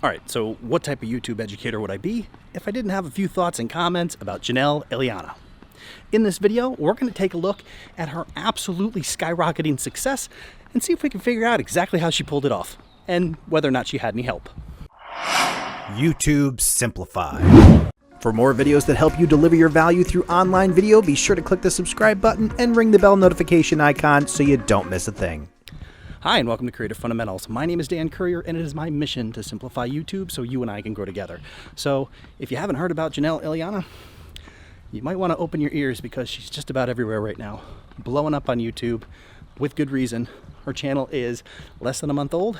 Alright, so what type of YouTube educator would I be if I didn't have a few thoughts and comments about Janelle Eliana? In this video, we're going to take a look at her absolutely skyrocketing success and see if we can figure out exactly how she pulled it off and whether or not she had any help. YouTube Simplified. For more videos that help you deliver your value through online video, be sure to click the subscribe button and ring the bell notification icon so you don't miss a thing. Hi, and welcome to Creative Fundamentals. My name is Dan Courier, and it is my mission to simplify YouTube so you and I can grow together. So, if you haven't heard about Janelle Eliana, you might want to open your ears because she's just about everywhere right now, blowing up on YouTube with good reason. Her channel is less than a month old,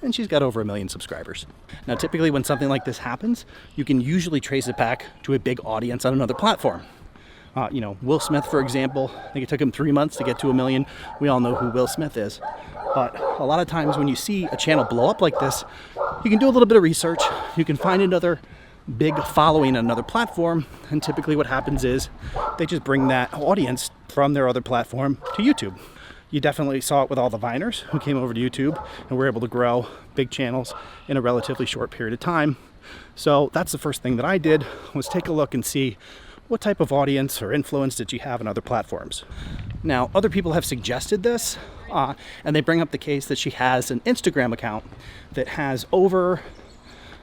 and she's got over 1 million subscribers. Now, typically when something like this happens, you can usually trace it back to a big audience on another platform. Will Smith, for example, I think it took him 3 months to get to 1 million. We all know who Will Smith is. But a lot of times when you see a channel blow up like this, you can do a little bit of research. You can find another big following on another platform. And typically what happens is they just bring that audience from their other platform to YouTube. You definitely saw it with all the Viners who came over to YouTube and were able to grow big channels in a relatively short period of time. So that's the first thing that I did, was take a look and see what type of audience or influence did you have on other platforms. Now, other people have suggested this, and they bring up the case that she has an Instagram account that has over,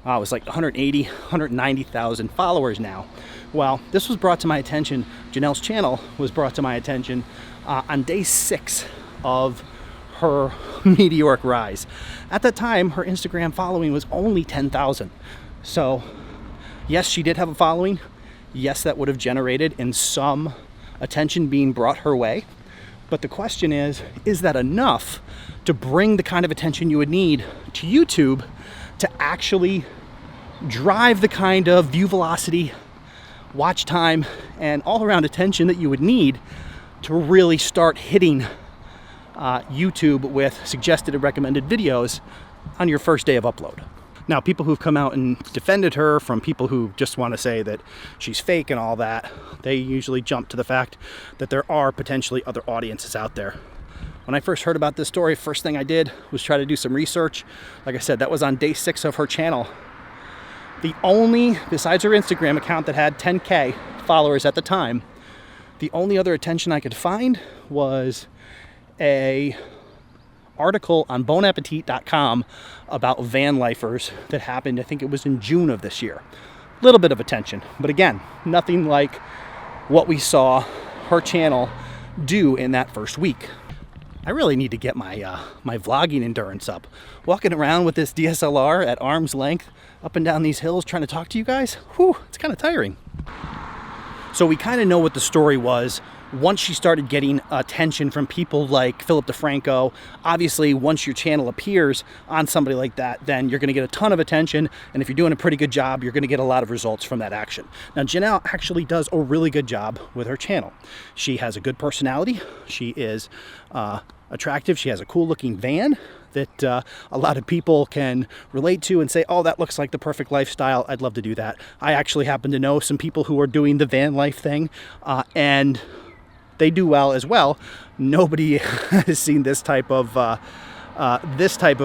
it was like 180, 190,000 followers now. Well, this was brought to my attention, Janelle's channel was brought to my attention on day 6 of her meteoric rise. At that time, her Instagram following was only 10,000. So, yes, she did have a following. Yes, that would have generated in some attention being brought her way. But the question is that enough to bring the kind of attention you would need to YouTube to actually drive the kind of view velocity, watch time, and all around attention that you would need to really start hitting YouTube with suggested and recommended videos on your first day of upload? Now, people who've come out and defended her from people who just want to say that she's fake and all that, they usually jump to the fact that there are potentially other audiences out there. When I first heard about this story, first thing I did was try to do some research. Like I said, that was on day 6 of her channel. The only, besides her Instagram account that had 10K followers at the time, the only other attention I could find was a article on bonappetit.com about van lifers that happened, I think it was in June of this year. A little bit of attention, but again, nothing like what we saw her channel do in that first week. I really need to get my my vlogging endurance up. Walking around with this DSLR at arm's length up and down these hills trying to talk to you guys, whew, it's kind of tiring. So we kind of know what the story was. Once she started getting attention from people like Philip DeFranco, obviously once your channel appears on somebody like that, then you're going to get a ton of attention, and if you're doing a pretty good job, you're going to get a lot of results from that action. Now, Janelle actually does a really good job with her channel. She has a good personality. She is attractive. She has a cool looking van that a lot of people can relate to and say, oh, that looks like the perfect lifestyle. I'd love to do that. I actually happen to know some people who are doing the van life thing, and they do well as well. Nobody has seen this type of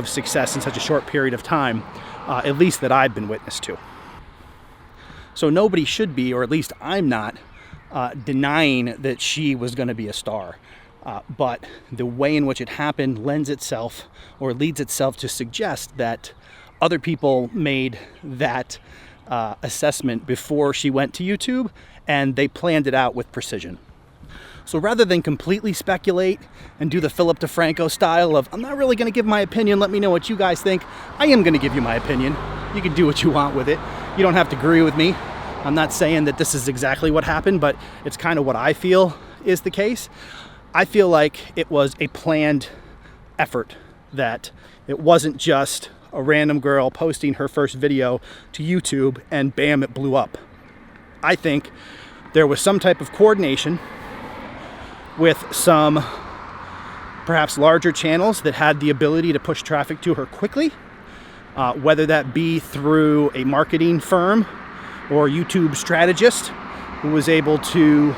success in such a short period of time, at least that I've been witness to. So nobody should be, or at least I'm not, denying that she was going to be a star. But the way in which it happened lends itself, or leads itself to suggest that other people made that assessment before she went to YouTube, and they planned it out with precision. So rather than completely speculate and do the Philip DeFranco style of, I'm not really going to give my opinion, let me know what you guys think, I am going to give you my opinion. You can do what you want with it. You don't have to agree with me. I'm not saying that this is exactly what happened, but it's kind of what I feel is the case. I feel like it was a planned effort, that it wasn't just a random girl posting her first video to YouTube and bam, it blew up. I think there was some type of coordination with some perhaps larger channels that had the ability to push traffic to her quickly, whether that be through a marketing firm or YouTube strategist who was able to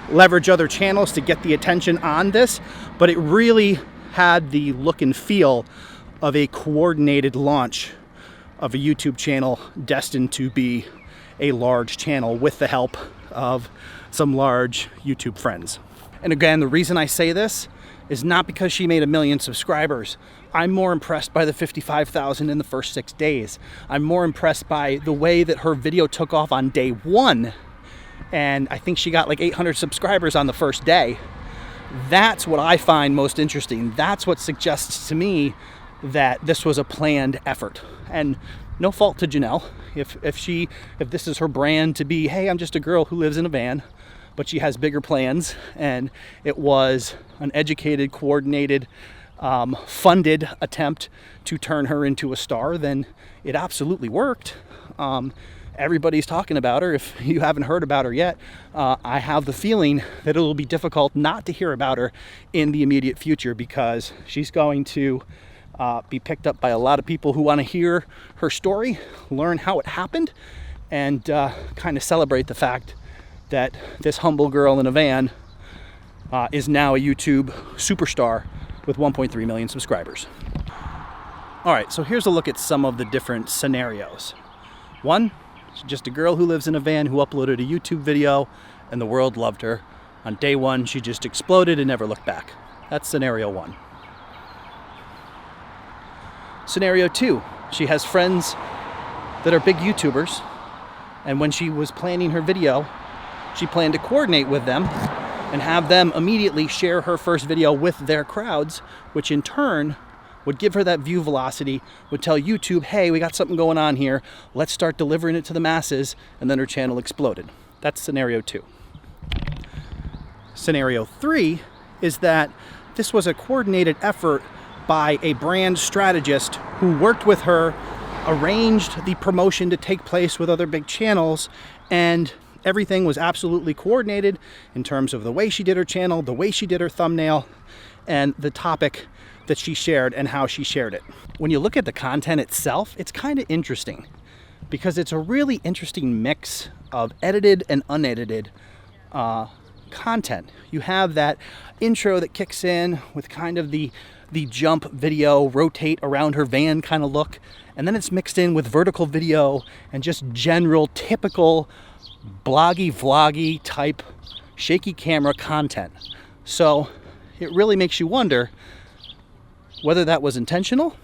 leverage other channels to get the attention on this, but it really had the look and feel of a coordinated launch of a YouTube channel destined to be a large channel with the help of some large YouTube friends. And again, the reason I say this is not because she made 1 million subscribers. I'm more impressed by the 55,000 in the first 6 days. I'm more impressed by the way that her video took off on day 1. And I think she got like 800 subscribers on the first day. That's what I find most interesting. That's what suggests to me that this was a planned effort. And no fault to Janelle. If this is her brand to be, hey, I'm just a girl who lives in a van, but she has bigger plans, and it was an educated, coordinated, funded attempt to turn her into a star, then it absolutely worked. Everybody's talking about her. If you haven't heard about her yet, I have the feeling that it'll be difficult not to hear about her in the immediate future, because she's going to be picked up by a lot of people who want to hear her story, learn how it happened, and kind of celebrate the fact that this humble girl in a van is now a YouTube superstar with 1.3 million subscribers. All right, so here's a look at some of the different scenarios. One, she's just a girl who lives in a van who uploaded a YouTube video and the world loved her. On day 1, she just exploded and never looked back. That's scenario 1. Scenario 2, she has friends that are big YouTubers, and when she was planning her video, she planned to coordinate with them and have them immediately share her first video with their crowds, which in turn would give her that view velocity, would tell YouTube, hey, we got something going on here, let's start delivering it to the masses, and then her channel exploded. That's scenario 2. Scenario 3 is that this was a coordinated effort by a brand strategist who worked with her, arranged the promotion to take place with other big channels, and everything was absolutely coordinated in terms of the way she did her channel, the way she did her thumbnail, and the topic that she shared and how she shared it. When you look at the content itself, it's kind of interesting because it's a really interesting mix of edited and unedited content. You have that intro that kicks in with kind of the jump video, rotate around her van kind of look, and then it's mixed in with vertical video and just general typical bloggy, vloggy type shaky camera content. So it really makes you wonder whether that was intentional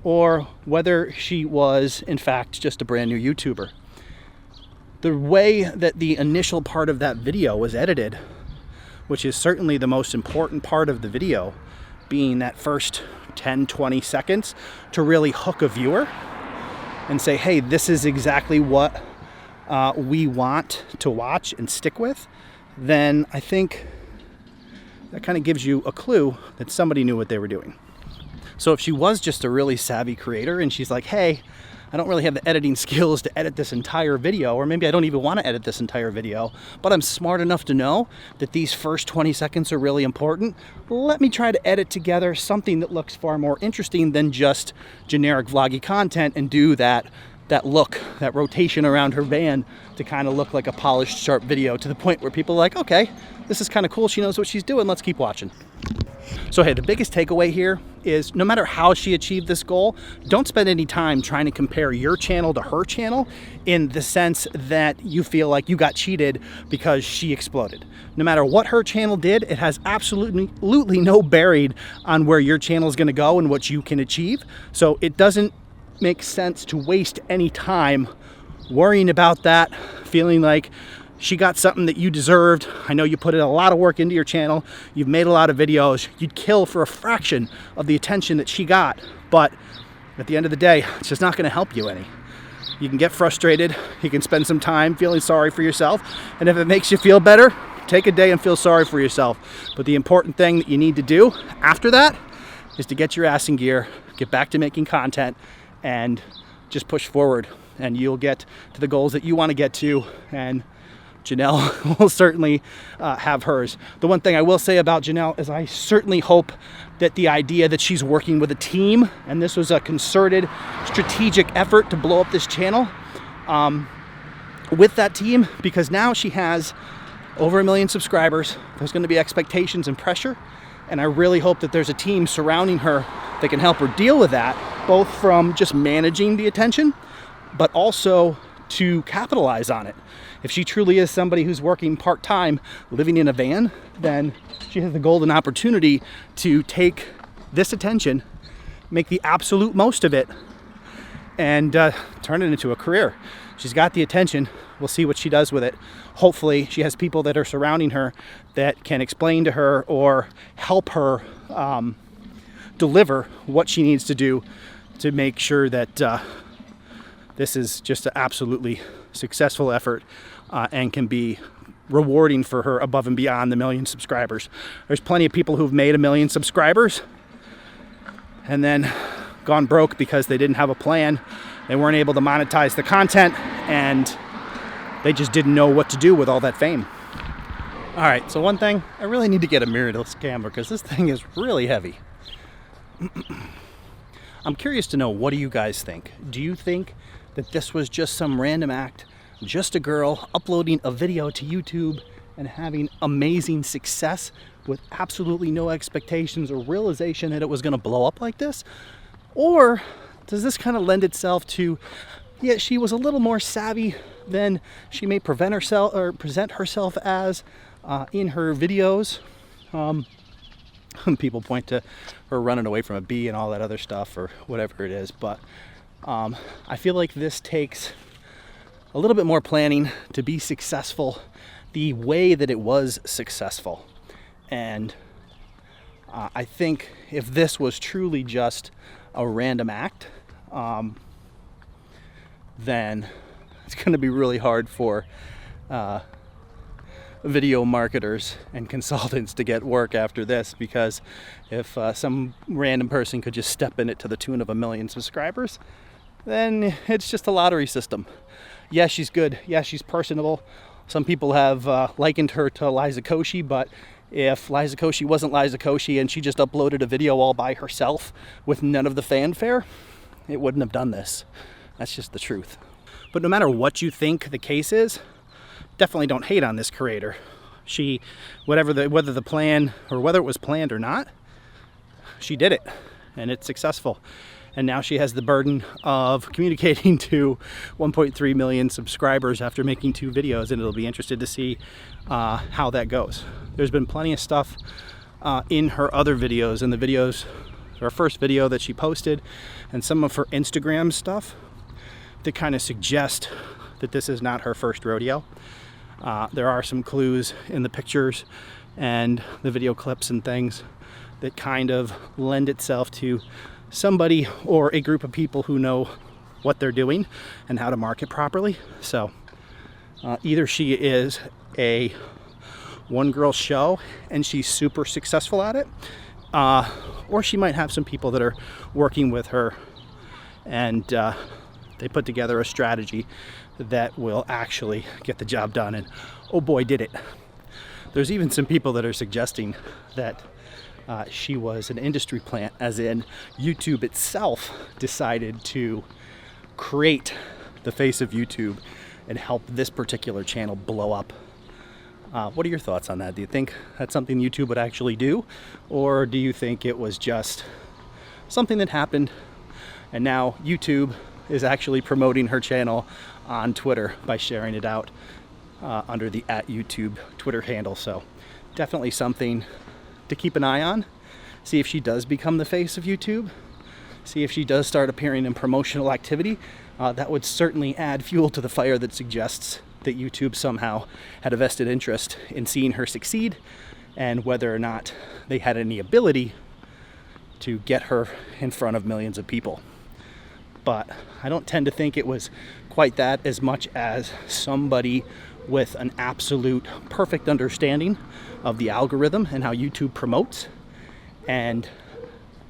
or whether she was in fact just a brand new YouTuber. The way that the initial part of that video was edited, which is certainly the most important part of the video, being that first 10-20 seconds to really hook a viewer and say, hey, this is exactly what we want to watch and stick with, then I think that kind of gives you a clue that somebody knew what they were doing. So if she was just a really savvy creator and she's like, hey, I don't really have the editing skills to edit this entire video, or maybe I don't even want to edit this entire video, but I'm smart enough to know that these first 20 seconds are really important, let me try to edit together something that looks far more interesting than just generic vloggy content and do that look, that rotation around her van to kind of look like a polished, sharp video to the point where people are like, okay, this is kind of cool, she knows what she's doing, let's keep watching. So hey, the biggest takeaway here is no matter how she achieved this goal, don't spend any time trying to compare your channel to her channel in the sense that you feel like you got cheated because she exploded. No matter what her channel did, it has absolutely no bearing on where your channel is going to go and what you can achieve. So it doesn't make sense to waste any time worrying about that, feeling like she got something that you deserved. I know you put in a lot of work into your channel. You've made a lot of videos. You'd kill for a fraction of the attention that she got. But at the end of the day, it's just not going to help you any. You can get frustrated. You can spend some time feeling sorry for yourself. And if it makes you feel better, take a day and feel sorry for yourself. But the important thing that you need to do after that is to get your ass in gear, get back to making content, and just push forward. And you'll get to the goals that you want to get to. And Janelle will certainly have hers. The one thing I will say about Janelle is I certainly hope that the idea that she's working with a team and this was a concerted, strategic effort to blow up this channel with that team, because now she has over 1 million subscribers. There's going to be expectations and pressure, and I really hope that there's a team surrounding her that can help her deal with that both from just managing the attention, but also to capitalize on it. If she truly is somebody who's working part-time, living in a van, then she has the golden opportunity to take this attention, make the absolute most of it, and turn it into a career. She's got the attention. We'll see what she does with it. Hopefully she has people that are surrounding her that can explain to her or help her deliver what she needs to do to make sure that this is just an absolutely successful effort and can be rewarding for her above and beyond the 1 million subscribers. There's plenty of people who've made 1 million subscribers and then gone broke because they didn't have a plan. They weren't able to monetize the content and they just didn't know what to do with all that fame. All right, so one thing, I really need to get a mirrorless camera because this thing is really heavy. I'm curious to know, what do you guys think? Do you think that this was just some random act, just a girl uploading a video to YouTube and having amazing success with absolutely no expectations or realization that it was going to blow up like this? Or does this kind of lend itself to, yeah, she was a little more savvy than she may present herself as in her videos? People point to her running away from a bee and all that other stuff or whatever it is, but I feel like this takes a little bit more planning to be successful the way that it was successful. And I think if this was truly just a random act, then it's going to be really hard for video marketers and consultants to get work after this, because if some random person could just step in it to the tune of 1 million subscribers, then it's just a lottery system. Yeah, she's good. Yeah, she's personable. Some people have likened her to Liza Koshy, but if Liza Koshy wasn't Liza Koshy and she just uploaded a video all by herself with none of the fanfare, it wouldn't have done this. That's just the truth. But no matter what you think the case is, definitely don't hate on this creator. She, whether the plan or whether it was planned or not, she did it and it's successful. And now she has the burden of communicating to 1.3 million subscribers after making 2 videos, and it'll be interesting to see how that goes. There's been plenty of stuff in her other videos, in the videos, her first video that she posted, and some of her Instagram stuff that kind of suggest that this is not her first rodeo. There are some clues in the pictures and the video clips and things that kind of lend itself to somebody or a group of people who know what they're doing and how to market properly. So either she is a one-girl show and she's super successful at it, or she might have some people that are working with her and they put together a strategy that will actually get the job done, and oh boy, did it. There's even some people that are suggesting that she was an industry plant, as in YouTube itself decided to create the face of YouTube and help this particular channel blow up. What are your thoughts on that? Do you think that's something YouTube would actually do? Or do you think it was just something that happened and now YouTube is actually promoting her channel on Twitter by sharing it out under the @YouTube Twitter handle? So definitely something to keep an eye on. See if she does become the face of YouTube. See if she does start appearing in promotional activity. That would certainly add fuel to the fire that suggests that YouTube somehow had a vested interest in seeing her succeed, and whether or not they had any ability to get her in front of millions of people. But I don't tend to think it was quite that, as much as somebody with an absolute perfect understanding of the algorithm and how YouTube promotes, and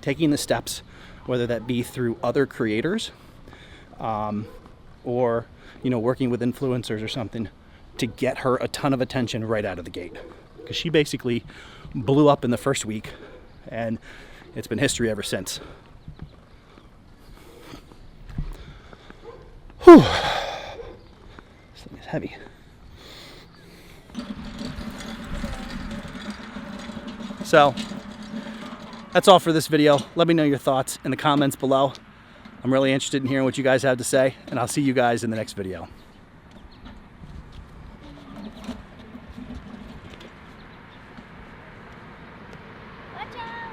taking the steps, whether that be through other creators or working with influencers or something, to get her a ton of attention right out of the gate. Because she basically blew up in the first week and it's been history ever since. Whew. This thing is heavy. So that's all for this video. Let me know your thoughts in the comments below. I'm really interested in hearing what you guys have to say, and I'll see you guys in the next video. Watch out!